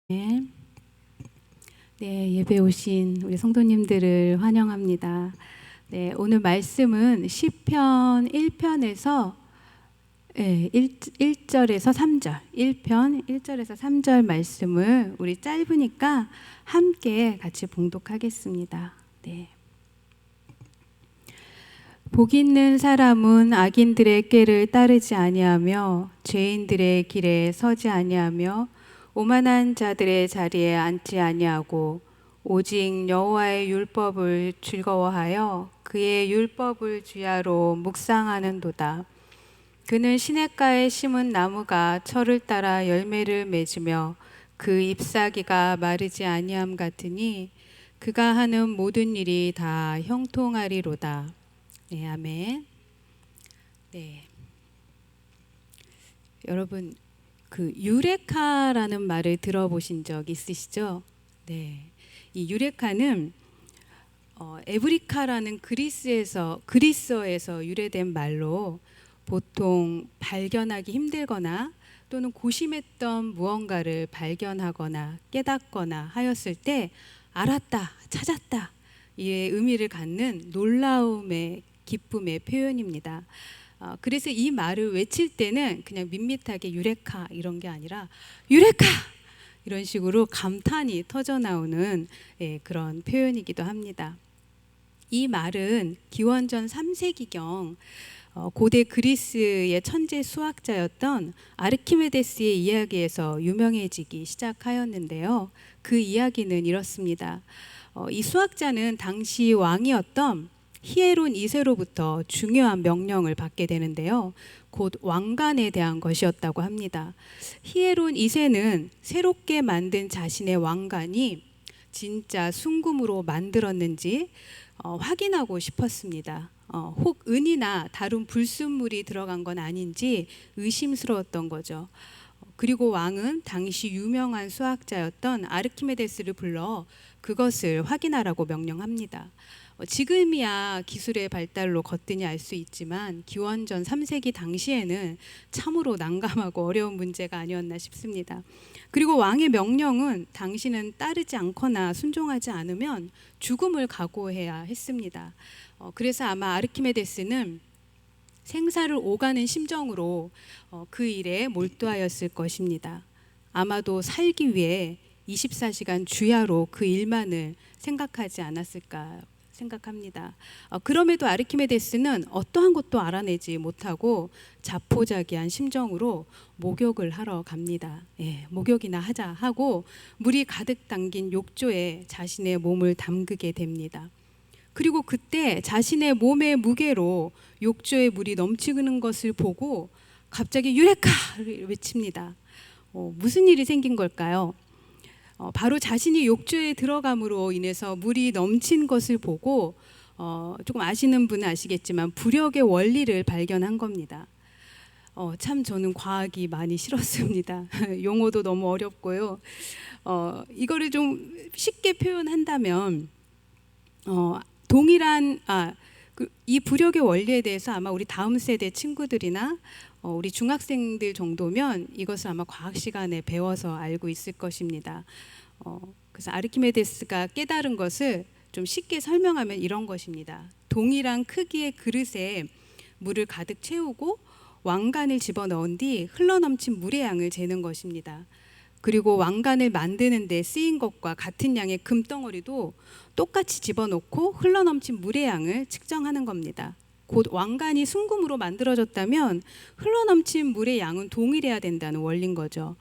네, 예배 오신 우리 성도님들을 환영합니다. 네, 오늘 말씀은 시편 1편에서 1절에서 3절, 1편 1절에서 3절 말씀을 우리 짧으니까 함께 같이 봉독하겠습니다. 네. 복 있는 사람은 악인들의 꾀를 따르지 아니하며 죄인들의 길에 서지 아니하며 오만한 자들의 자리에 앉지 아니하고 오직 여호와의 율법을 즐거워하여 그의 율법을 주야로 묵상하는도다. 그는 시냇가에 심은 나무가 철을 따라 열매를 맺으며 그 잎사귀가 마르지 아니함 같으니 그가 하는 모든 일이 다 형통하리로다. 네, 아멘. 네. 여러분, 그 유레카라는 말을 들어보신 적 있으시죠? 네. 이 유레카는 에브리카라는 그리스어에서 유래된 말로 보통 발견하기 힘들거나 또는 고심했던 무언가를 발견하거나 깨닫거나 하였을 때 알았다, 찾았다 이 의미를 갖는 놀라움의 기쁨의 표현입니다. 그래서 이 말을 외칠 때는 그냥 밋밋하게 유레카 이런 게 아니라 유레카 이런 식으로 감탄이 터져 나오는 그런 표현이기도 합니다. 이 말은 기원전 3세기경 고대 그리스의 천재 수학자였던 아르키메데스의 이야기에서 유명해지기 시작하였는데요. 그 이야기는 이렇습니다. 이 수학자는 당시 왕이었던 히에론 2세로부터 중요한 명령을 받게 되는데요. 곧 왕관에 대한 것이었다고 합니다. 히에론 2세는 새롭게 만든 자신의 왕관이 진짜 순금으로 만들었는지 확인하고 싶었습니다. 혹 은이나 다른 불순물이 들어간 건 아닌지 의심스러웠던 거죠. 그리고 왕은 당시 유명한 수학자였던 아르키메데스를 불러 그것을 확인하라고 명령합니다. 지금이야 기술의 발달로 거뜬히 알 수 있지만 기원전 3세기 당시에는 참으로 난감하고 어려운 문제가 아니었나 싶습니다. 그리고 왕의 명령은 당신은 따르지 않거나 순종하지 않으면 죽음을 각오해야 했습니다. 그래서 아마 아르키메데스는 생사를 오가는 심정으로 그 일에 몰두하였을 것입니다. 아마도 살기 위해 24시간 주야로 그 일만을 생각하지 않았을까 생각합니다. 그럼에도 아르키메데스는 어떠한 것도 알아내지 못하고 자포자기한 심정으로 목욕을 하러 갑니다. 목욕이나 하자 하고 물이 가득 담긴 욕조에 자신의 몸을 담그게 됩니다. 그리고 그때 자신의 몸의 무게로 욕조에 물이 넘치는 것을 보고 갑자기 유레카를 외칩니다. 무슨 일이 생긴 걸까요? 바로 자신이 욕조에 들어감으로 인해서 물이 넘친 것을 보고 조금 아시는 분은 아시겠지만 부력의 원리를 발견한 겁니다. 참 저는 과학이 많이 싫었습니다. 용어도 너무 어렵고요. 이거를 좀 쉽게 표현한다면 동일한 이 부력의 원리에 대해서 아마 우리 다음 세대 친구들이나 우리 중학생들 정도면 이것을 아마 과학 시간에 배워서 알고 있을 것입니다. 그래서 아르키메데스가 깨달은 것을 좀 쉽게 설명하면 이런 것입니다. 동일한 크기의 그릇에 물을 가득 채우고 왕관을 집어넣은 뒤 흘러넘친 물의 양을 재는 것입니다. 그리고 왕관을 만드는 데 쓰인 것과 같은 양의 금덩어리도 똑같이 집어넣고 흘러넘친 물의 양을 측정하는 겁니다. 곧 왕관이 순금으로 만들어졌다면 흘러넘친 물의 양은 동일해야 된다는 원리인 거죠.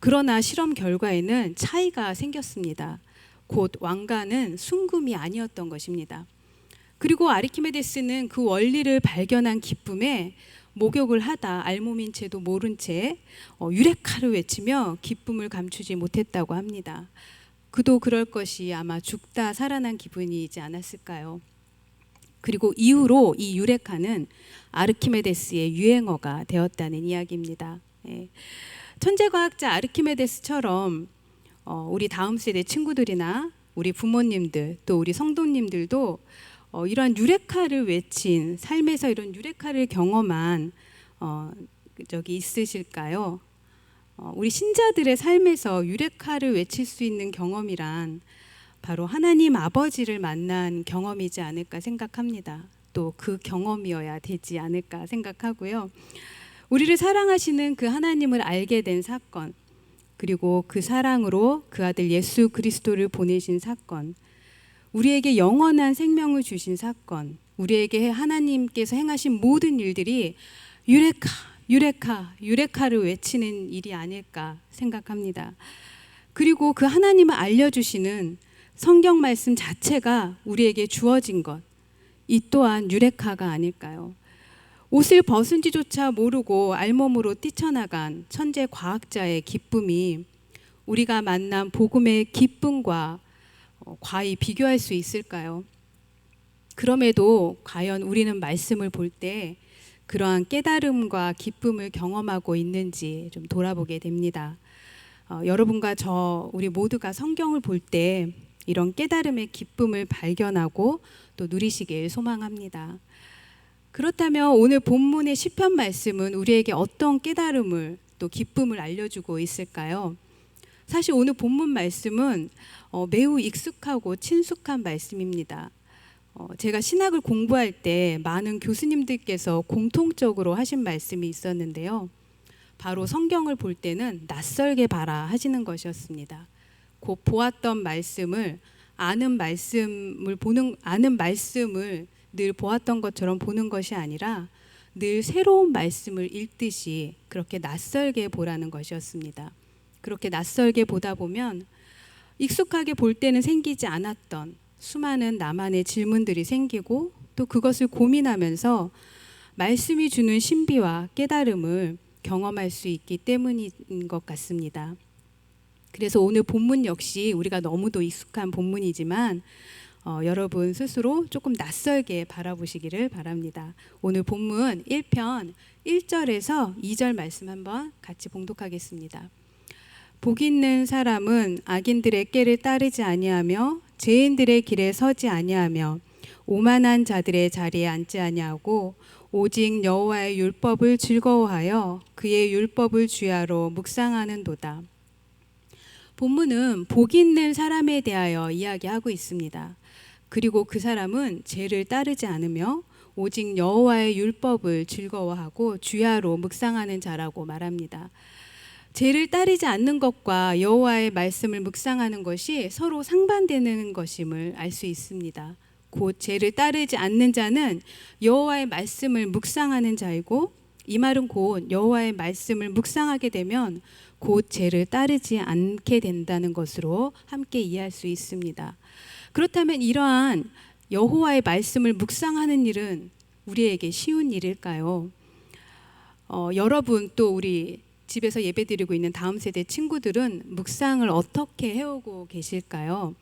그러나 실험 결과에는 차이가 생겼습니다. 곧 왕관은 순금이 아니었던 것입니다. 그리고 아르키메데스는 그 원리를 발견한 기쁨에 목욕을 하다 알몸인 채도 모른 채 유레카를 외치며 기쁨을 감추지 못했다고 합니다. 그도 그럴 것이 아마 죽다 살아난 기분이지 않았을까요? 그리고 이후로 이 유레카는 아르키메데스의 유행어가 되었다는 이야기입니다. 천재과학자 아르키메데스처럼 우리 다음 세대 친구들이나 우리 부모님들 또 우리 성도님들도 이러한 유레카를 외친 삶에서 이런 유레카를 경험한 적이 있으실까요? 우리 신자들의 삶에서 유레카를 외칠 수 있는 경험이란 바로 하나님 아버지를 만난 경험이지 않을까 생각합니다. 또 그 경험이어야 되지 않을까 생각하고요. 우리를 사랑하시는 그 하나님을 알게 된 사건, 그리고 그 사랑으로 그 아들 예수 그리스도를 보내신 사건, 우리에게 영원한 생명을 주신 사건, 우리에게 하나님께서 행하신 모든 일들이 유레카, 유레카, 유레카를 외치는 일이 아닐까 생각합니다. 그리고 그 하나님을 알려주시는 성경 말씀 자체가 우리에게 주어진 것, 이 또한 유레카가 아닐까요? 옷을 벗은지조차 모르고 알몸으로 뛰쳐나간 천재 과학자의 기쁨이 우리가 만난 복음의 기쁨과 과히 비교할 수 있을까요? 그럼에도 과연 우리는 말씀을 볼 때 그러한 깨달음과 기쁨을 경험하고 있는지 좀 돌아보게 됩니다. 여러분과 우리 모두가 성경을 볼 때 이런 깨달음의 기쁨을 발견하고 또 누리시길 소망합니다. 그렇다면 오늘 본문의 시편 말씀은 우리에게 어떤 깨달음을 또 기쁨을 알려주고 있을까요? 사실 오늘 본문 말씀은 매우 익숙하고 친숙한 말씀입니다. 제가 신학을 공부할 때 많은 교수님들께서 공통적으로 하신 말씀이 있었는데요. 바로 성경을 볼 때는 낯설게 봐라 하시는 것이었습니다. 곧 보았던 말씀을 아는 말씀을 늘 보았던 것처럼 보는 것이 아니라 늘 새로운 말씀을 읽듯이 그렇게 낯설게 보라는 것이었습니다. 그렇게 낯설게 보다 보면 익숙하게 볼 때는 생기지 않았던 수많은 나만의 질문들이 생기고 또 그것을 고민하면서 말씀이 주는 신비와 깨달음을 경험할 수 있기 때문인 것 같습니다. 그래서 오늘 본문 역시 우리가 너무도 익숙한 본문이지만 여러분 스스로 조금 낯설게 바라보시기를 바랍니다. 오늘 본문 1편 1절에서 2절 말씀 한번 같이 봉독하겠습니다. 복 있는 사람은 악인들의 꾀를 따르지 아니하며 죄인들의 길에 서지 아니하며 오만한 자들의 자리에 앉지 아니하고 오직 여호와의 율법을 즐거워하여 그의 율법을 주야로 묵상하는도다. 본문은 복 있는 사람에 대하여 이야기하고 있습니다. 그리고 그 사람은 죄를 따르지 않으며 오직 여호와의 율법을 즐거워하고 주야로 묵상하는 자라고 말합니다. 죄를 따르지 않는 것과 여호와의 말씀을 묵상하는 것이 서로 상반되는 것임을 알 수 있습니다. 곧 죄를 따르지 않는 자는 여호와의 말씀을 묵상하는 자이고, 이 말은 곧 여호와의 말씀을 묵상하게 되면 곧 죄를 따르지 않게 된다는 것으로 함께 이해할 수 있습니다. 그렇다면 이러한 여호와의 말씀을 묵상하는 일은 우리에게 쉬운 일일까요? 여러분 또 우리 집에서 예배드리고 있는 다음 세대 친구들은 묵상을 어떻게 해오고 계실까요?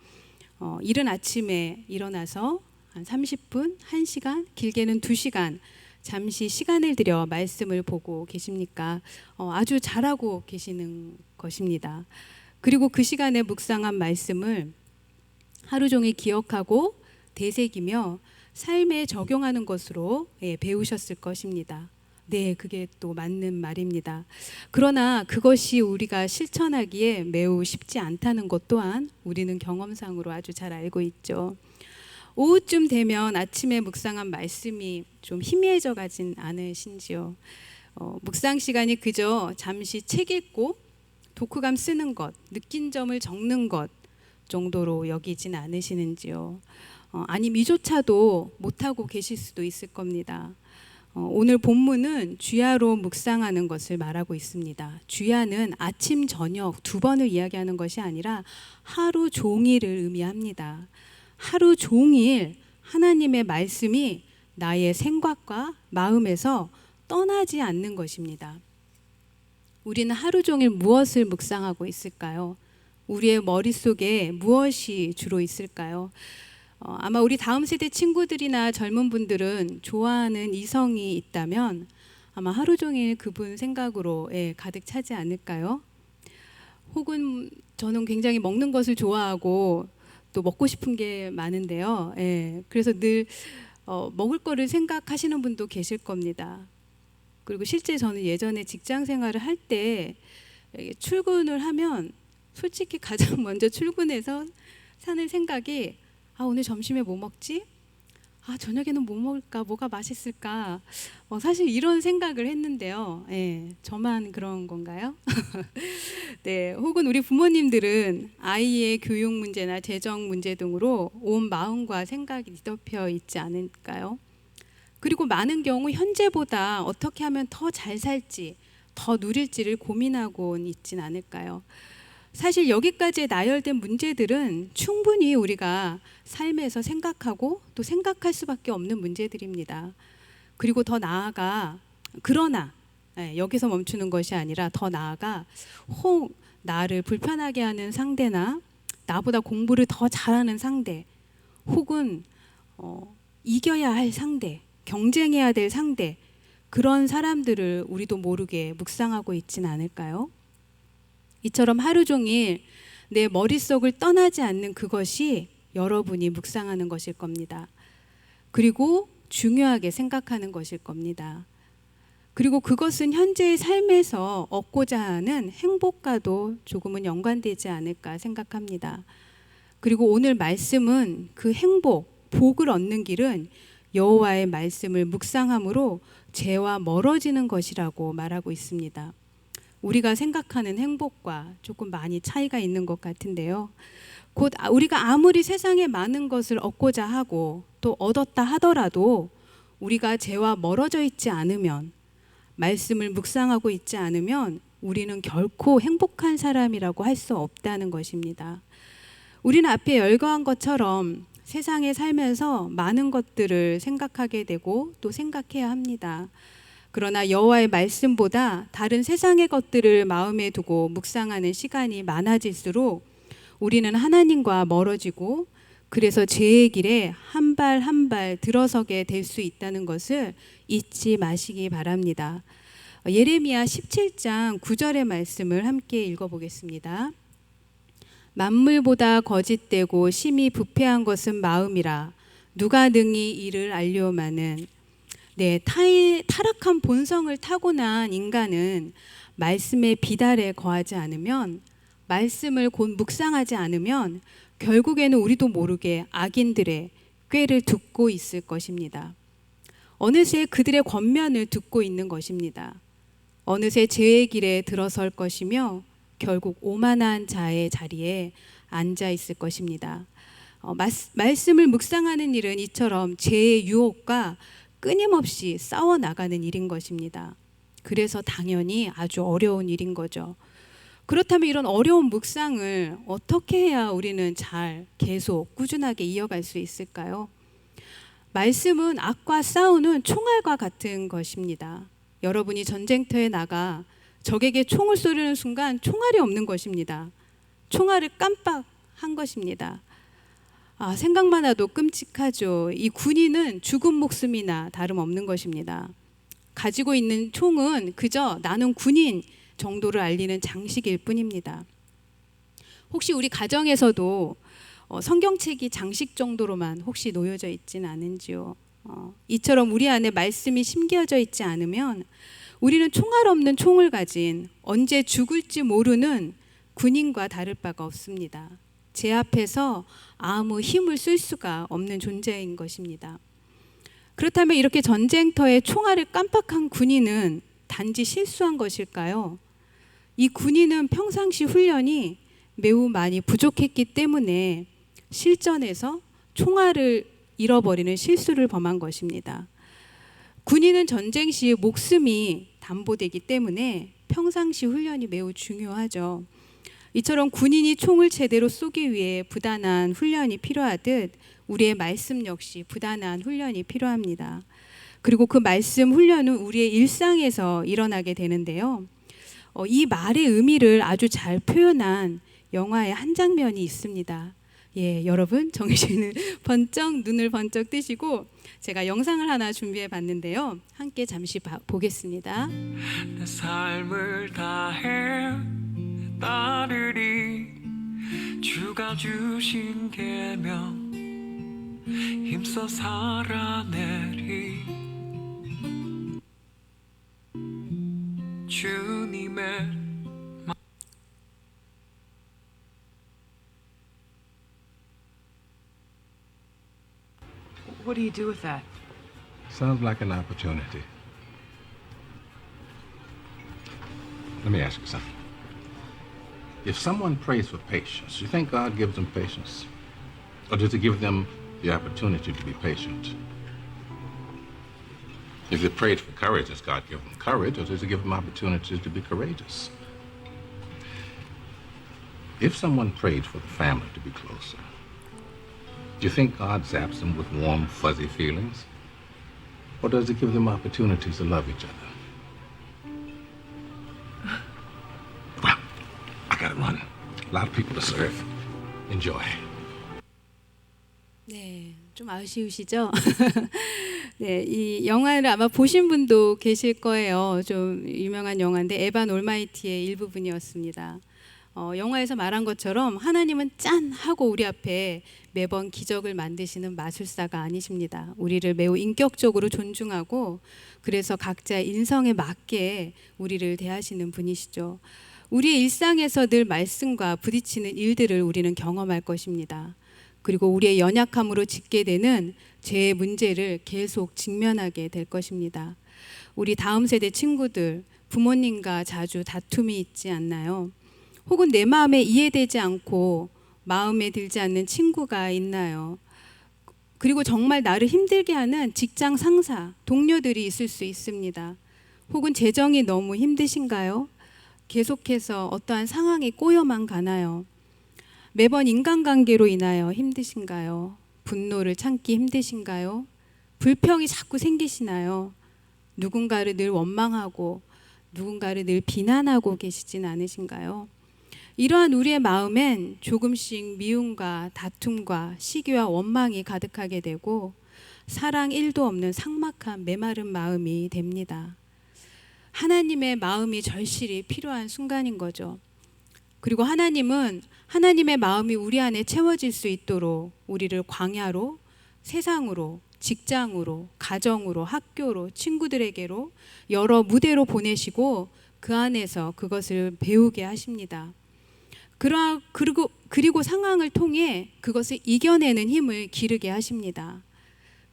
이른 아침에 일어나서 한 30분, 1시간, 길게는 2시간 잠시 시간을 들여 말씀을 보고 계십니까? 아주 잘하고 계시는 것입니다. 그리고 그 시간에 묵상한 말씀을 하루 종일 기억하고 되새기며 삶에 적용하는 것으로 배우셨을 것입니다. 네, 그게 또 맞는 말입니다. 그러나 그것이 우리가 실천하기에 매우 쉽지 않다는 것 또한 우리는 경험상으로 아주 잘 알고 있죠. 오후쯤 되면 아침에 묵상한 말씀이 좀 희미해져 가진 않으신지요? 묵상 시간이 그저 잠시 책 읽고 독후감 쓰는 것, 느낀 점을 적는 것 정도로 여기진 않으시는지요? 아니면 이조차도 못하고 계실 수도 있을 겁니다. 오늘 본문은 주야로 묵상하는 것을 말하고 있습니다. 주야는 아침, 저녁 두 번을 이야기하는 것이 아니라 하루 종일을 의미합니다. 하루 종일 하나님의 말씀이 나의 생각과 마음에서 떠나지 않는 것입니다. 우리는 하루 종일 무엇을 묵상하고 있을까요? 우리의 머릿속에 무엇이 주로 있을까요? 아마 우리 다음 세대 친구들이나 젊은 분들은 좋아하는 이성이 있다면 아마 하루 종일 그분 생각으로 가득 차지 않을까요? 혹은 저는 굉장히 먹는 것을 좋아하고 또 먹고 싶은 게 많은데요. 그래서 늘 먹을 거를 생각하시는 분도 계실 겁니다. 그리고 실제 저는 예전에 직장 생활을 할 때 출근을 하면 솔직히 가장 먼저 출근해서 사는 생각이 오늘 점심에 뭐 먹지? 저녁에는 뭐 먹을까? 뭐가 맛있을까? 사실 이런 생각을 했는데요. 저만 그런 건가요? 네, 혹은 우리 부모님들은 아이의 교육 문제나 재정 문제 등으로 온 마음과 생각이 뒤덮여 있지 않을까요? 그리고 많은 경우 현재보다 어떻게 하면 더 잘 살지, 더 누릴지를 고민하고 있진 않을까요? 사실 여기까지 나열된 문제들은 충분히 우리가 삶에서 생각하고 또 생각할 수밖에 없는 문제들입니다. 그리고 더 나아가 그러나 여기서 멈추는 것이 아니라 더 나아가 혹 나를 불편하게 하는 상대나 나보다 공부를 더 잘하는 상대 혹은 이겨야 할 상대, 경쟁해야 될 상대, 그런 사람들을 우리도 모르게 묵상하고 있지는 않을까요? 이처럼 하루 종일 내 머릿속을 떠나지 않는 그것이 여러분이 묵상하는 것일 겁니다. 그리고 중요하게 생각하는 것일 겁니다. 그리고 그것은 현재의 삶에서 얻고자 하는 행복과도 조금은 연관되지 않을까 생각합니다. 그리고 오늘 말씀은 그 행복, 복을 얻는 길은 여호와의 말씀을 묵상함으로 죄와 멀어지는 것이라고 말하고 있습니다. 우리가 생각하는 행복과 조금 많이 차이가 있는 것 같은데요. 곧 우리가 아무리 세상에 많은 것을 얻고자 하고 또 얻었다 하더라도 우리가 죄와 멀어져 있지 않으면, 말씀을 묵상하고 있지 않으면 우리는 결코 행복한 사람이라고 할 수 없다는 것입니다. 우리는 앞에 열거한 것처럼 세상에 살면서 많은 것들을 생각하게 되고 또 생각해야 합니다. 그러나 여호와의 말씀보다 다른 세상의 것들을 마음에 두고 묵상하는 시간이 많아질수록 우리는 하나님과 멀어지고 그래서 죄의 길에 한 발 한 발 들어서게 될 수 있다는 것을 잊지 마시기 바랍니다. 예레미야 17장 9절의 말씀을 함께 읽어보겠습니다. 만물보다 거짓되고 심히 부패한 것은 마음이라 누가 능히 이를 알려마는. 타락한 본성을 타고난 인간은 말씀의 비달에 거하지 않으면, 말씀을 곧 묵상하지 않으면 결국에는 우리도 모르게 악인들의 꾀를 듣고 있을 것입니다. 어느새 그들의 권면을 듣고 있는 것입니다. 어느새 죄의 길에 들어설 것이며 결국 오만한 자의 자리에 앉아 있을 것입니다. 말씀을 묵상하는 일은 이처럼 죄의 유혹과 끊임없이 싸워 나가는 일인 것입니다. 그래서 당연히 아주 어려운 일인 거죠. 그렇다면 이런 어려운 묵상을 어떻게 해야 우리는 잘 계속 꾸준하게 이어갈 수 있을까요? 말씀은 악과 싸우는 총알과 같은 것입니다. 여러분이 전쟁터에 나가 적에게 총을 쏘려는 순간 총알이 없는 것입니다. 총알을 깜빡한 것입니다. 생각만 해도 끔찍하죠. 이 군인은 죽은 목숨이나 다름없는 것입니다. 가지고 있는 총은 그저 나는 군인 정도를 알리는 장식일 뿐입니다. 혹시 우리 가정에서도 성경책이 장식 정도로만 혹시 놓여져 있지는 않은지요? 이처럼 우리 안에 말씀이 심겨져 있지 않으면 우리는 총알 없는 총을 가진 언제 죽을지 모르는 군인과 다를 바가 없습니다. 제 앞에서 아무 힘을 쓸 수가 없는 존재인 것입니다. 그렇다면 이렇게 전쟁터에 총알을 깜빡한 군인은 단지 실수한 것일까요? 이 군인은 평상시 훈련이 매우 많이 부족했기 때문에 실전에서 총알을 잃어버리는 실수를 범한 것입니다. 군인은 전쟁 시 목숨이 담보되기 때문에 평상시 훈련이 매우 중요하죠. 이처럼 군인이 총을 제대로 쏘기 위해 부단한 훈련이 필요하듯 우리의 말씀 역시 부단한 훈련이 필요합니다. 그리고 그 말씀 훈련은 우리의 일상에서 일어나게 되는데요. 이 말의 의미를 아주 잘 표현한 영화의 한 장면이 있습니다. 여러분 정신을 번쩍, 눈을 번쩍 뜨시고 제가 영상을 하나 준비해 봤는데요. 함께 잠시 보겠습니다. 내 삶을 다해 따르리 주가 주신 계명 힘써 살아내리 주님의 What do you do with that? Sounds like an opportunity. Let me ask you something. If someone prays for patience, you think God gives them patience? Or does he give them the opportunity to be patient? If they prayed for courage, does God give them courage, or does he give them opportunities to be courageous? If someone prayed for the family to be closer, do you think God zaps them with warm, fuzzy feelings? Or does he give them opportunities to love each other? Well, I gotta run. A lot of people to serve. Enjoy. 네, 좀 아쉬우시죠? 네, 이 영화를 아마 보신 분도 계실 거예요. 좀 유명한 영화인데 에반 올마이티의 일부분이었습니다. 영화에서 말한 것처럼 하나님은 짠 하고 우리 앞에 매번 기적을 만드시는 마술사가 아니십니다. 우리를 매우 인격적으로 존중하고 그래서 각자 인성에 맞게 우리를 대하시는 분이시죠. 우리의 일상에서 늘 말씀과 부딪히는 일들을 우리는 경험할 것입니다. 그리고 우리의 연약함으로 짓게 되는 죄의 문제를 계속 직면하게 될 것입니다. 우리 다음 세대 친구들, 부모님과 자주 다툼이 있지 않나요? 혹은 내 마음에 이해되지 않고 마음에 들지 않는 친구가 있나요? 그리고 정말 나를 힘들게 하는 직장 상사, 동료들이 있을 수 있습니다. 혹은 재정이 너무 힘드신가요? 계속해서 어떠한 상황이 꼬여만 가나요? 매번 인간관계로 인하여 힘드신가요? 분노를 참기 힘드신가요? 불평이 자꾸 생기시나요? 누군가를 늘 원망하고 누군가를 늘 비난하고 계시진 않으신가요? 이러한 우리의 마음엔 조금씩 미움과 다툼과 시기와 원망이 가득하게 되고 사랑 1도 없는 삭막한 메마른 마음이 됩니다. 하나님의 마음이 절실히 필요한 순간인 거죠. 그리고 하나님은 하나님의 마음이 우리 안에 채워질 수 있도록 우리를 광야로, 세상으로, 직장으로, 가정으로, 학교로, 친구들에게로 여러 무대로 보내시고 그 안에서 그것을 배우게 하십니다. 그리고 상황을 통해 그것을 이겨내는 힘을 기르게 하십니다.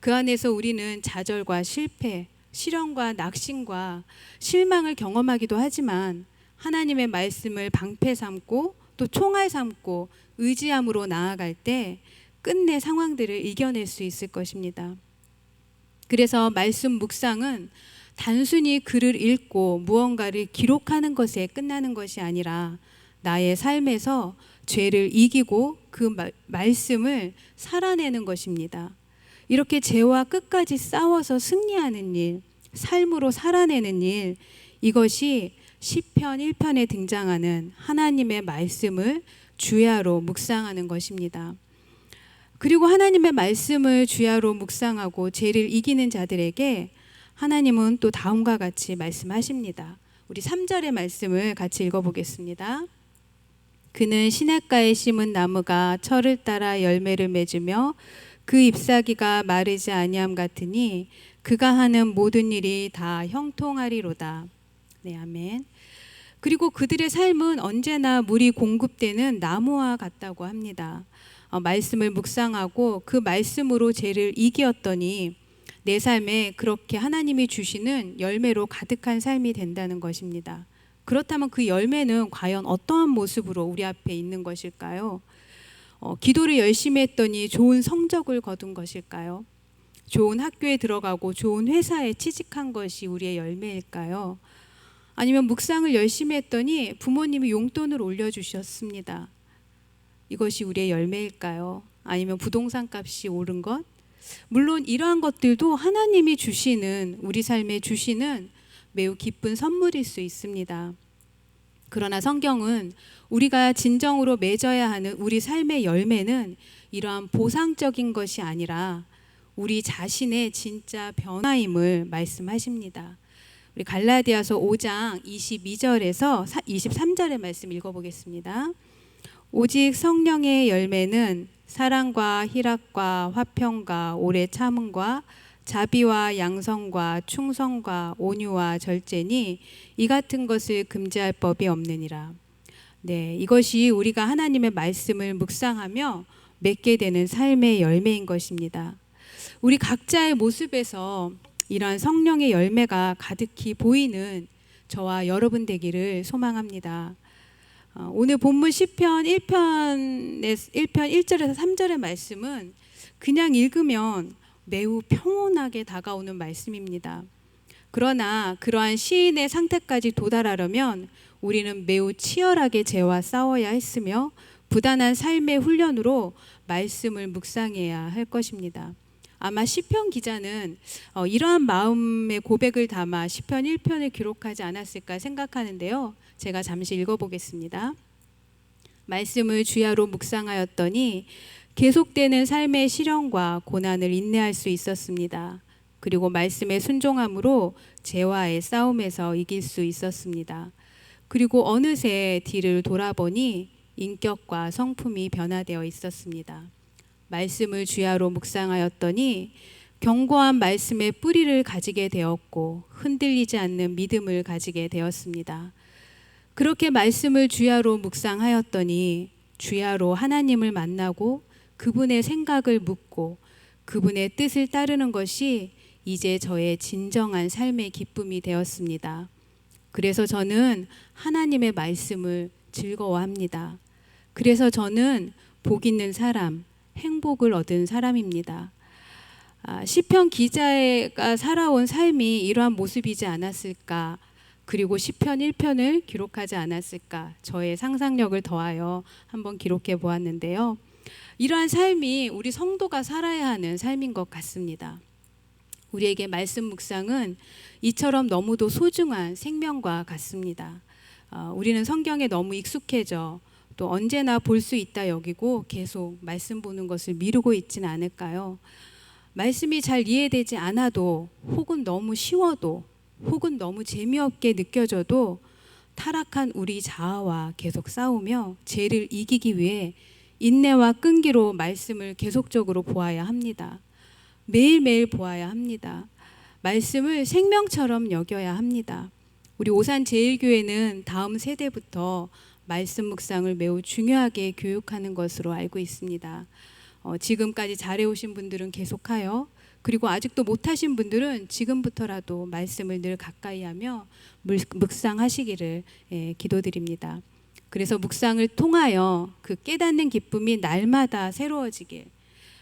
그 안에서 우리는 좌절과 실패, 시련과 낙심과 실망을 경험하기도 하지만 하나님의 말씀을 방패 삼고 또 총알 삼고 의지함으로 나아갈 때 끝내 상황들을 이겨낼 수 있을 것입니다. 그래서 말씀 묵상은 단순히 글을 읽고 무언가를 기록하는 것에 끝나는 것이 아니라 나의 삶에서 죄를 이기고 그 말씀을 살아내는 것입니다. 이렇게 죄와 끝까지 싸워서 승리하는 일, 삶으로 살아내는 일, 이것이 시편 1편에 등장하는 하나님의 말씀을 주야로 묵상하는 것입니다. 그리고 하나님의 말씀을 주야로 묵상하고 죄를 이기는 자들에게 하나님은 또 다음과 같이 말씀하십니다. 우리 3절의 말씀을 같이 읽어보겠습니다. 그는 시냇가에 심은 나무가 철을 따라 열매를 맺으며 그 잎사귀가 마르지 아니함 같으니 그가 하는 모든 일이 다 형통하리로다. 네, 아멘. 그리고 그들의 삶은 언제나 물이 공급되는 나무와 같다고 합니다. 말씀을 묵상하고 그 말씀으로 죄를 이기었더니 내 삶에 그렇게 하나님이 주시는 열매로 가득한 삶이 된다는 것입니다. 그렇다면 그 열매는 과연 어떠한 모습으로 우리 앞에 있는 것일까요? 기도를 열심히 했더니 좋은 성적을 거둔 것일까요? 좋은 학교에 들어가고 좋은 회사에 취직한 것이 우리의 열매일까요? 아니면 묵상을 열심히 했더니 부모님이 용돈을 올려주셨습니다. 이것이 우리의 열매일까요? 아니면 부동산 값이 오른 것? 물론 이러한 것들도 하나님이 주시는, 우리 삶에 주시는 매우 기쁜 선물일 수 있습니다. 그러나 성경은 우리가 진정으로 맺어야 하는 우리 삶의 열매는 이러한 보상적인 것이 아니라 우리 자신의 진짜 변화임을 말씀하십니다. 우리 갈라디아서 5장 22절에서 23절의 말씀 읽어보겠습니다. 오직 성령의 열매는 사랑과 희락과 화평과 오래 참음과 자비와 양성과 충성과 온유와 절제니 이 같은 것을 금지할 법이 없느니라. 네, 이것이 우리가 하나님의 말씀을 묵상하며 맺게 되는 삶의 열매인 것입니다. 우리 각자의 모습에서 이러한 성령의 열매가 가득히 보이는 저와 여러분 되기를 소망합니다. 오늘 본문 시편 1편 1절에서 3절의 말씀은 그냥 읽으면 매우 평온하게 다가오는 말씀입니다. 그러나 그러한 시인의 상태까지 도달하려면 우리는 매우 치열하게 죄와 싸워야 했으며 부단한 삶의 훈련으로 말씀을 묵상해야 할 것입니다. 아마 시편 기자는 이러한 마음의 고백을 담아 시편 1편을 기록하지 않았을까 생각하는데요. 제가 잠시 읽어보겠습니다. 말씀을 주야로 묵상하였더니 계속되는 삶의 시련과 고난을 인내할 수 있었습니다. 그리고 말씀에 순종함으로 죄와의 싸움에서 이길 수 있었습니다. 그리고 어느새 뒤를 돌아보니 인격과 성품이 변화되어 있었습니다. 말씀을 주야로 묵상하였더니 견고한 말씀의 뿌리를 가지게 되었고 흔들리지 않는 믿음을 가지게 되었습니다. 그렇게 말씀을 주야로 묵상하였더니 주야로 하나님을 만나고 그분의 생각을 묻고 그분의 뜻을 따르는 것이 이제 저의 진정한 삶의 기쁨이 되었습니다. 그래서 저는 하나님의 말씀을 즐거워합니다. 그래서 저는 복 있는 사람, 행복을 얻은 사람입니다. 시편 기자가 살아온 삶이 이러한 모습이지 않았을까? 그리고 시편 1편을 기록하지 않았을까? 저의 상상력을 더하여 한번 기록해 보았는데요. 이러한 삶이 우리 성도가 살아야 하는 삶인 것 같습니다. 우리에게 말씀 묵상은 이처럼 너무도 소중한 생명과 같습니다. 우리는 성경에 너무 익숙해져 또 언제나 볼 수 있다 여기고 계속 말씀 보는 것을 미루고 있지는 않을까요? 말씀이 잘 이해되지 않아도 혹은 너무 쉬워도 혹은 너무 재미없게 느껴져도 타락한 우리 자아와 계속 싸우며 죄를 이기기 위해 인내와 끈기로 말씀을 계속적으로 보아야 합니다. 매일매일 보아야 합니다. 말씀을 생명처럼 여겨야 합니다. 우리 오산제일교회는 다음 세대부터 말씀 묵상을 매우 중요하게 교육하는 것으로 알고 있습니다. 지금까지 잘해오신 분들은 계속하여 그리고 아직도 못하신 분들은 지금부터라도 말씀을 늘 가까이 하며 묵상하시기를 기도드립니다. 그래서 묵상을 통하여 그 깨닫는 기쁨이 날마다 새로워지길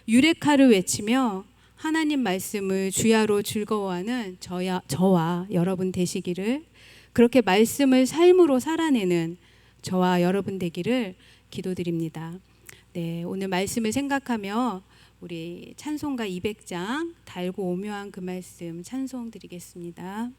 유레카를 외치며 하나님 말씀을 주야로 즐거워하는 저와 여러분 되시기를 그렇게 말씀을 삶으로 살아내는 저와 여러분 되기를 기도드립니다. 네, 오늘 말씀을 생각하며 우리 찬송가 200장 달고 오묘한 그 말씀 찬송 드리겠습니다.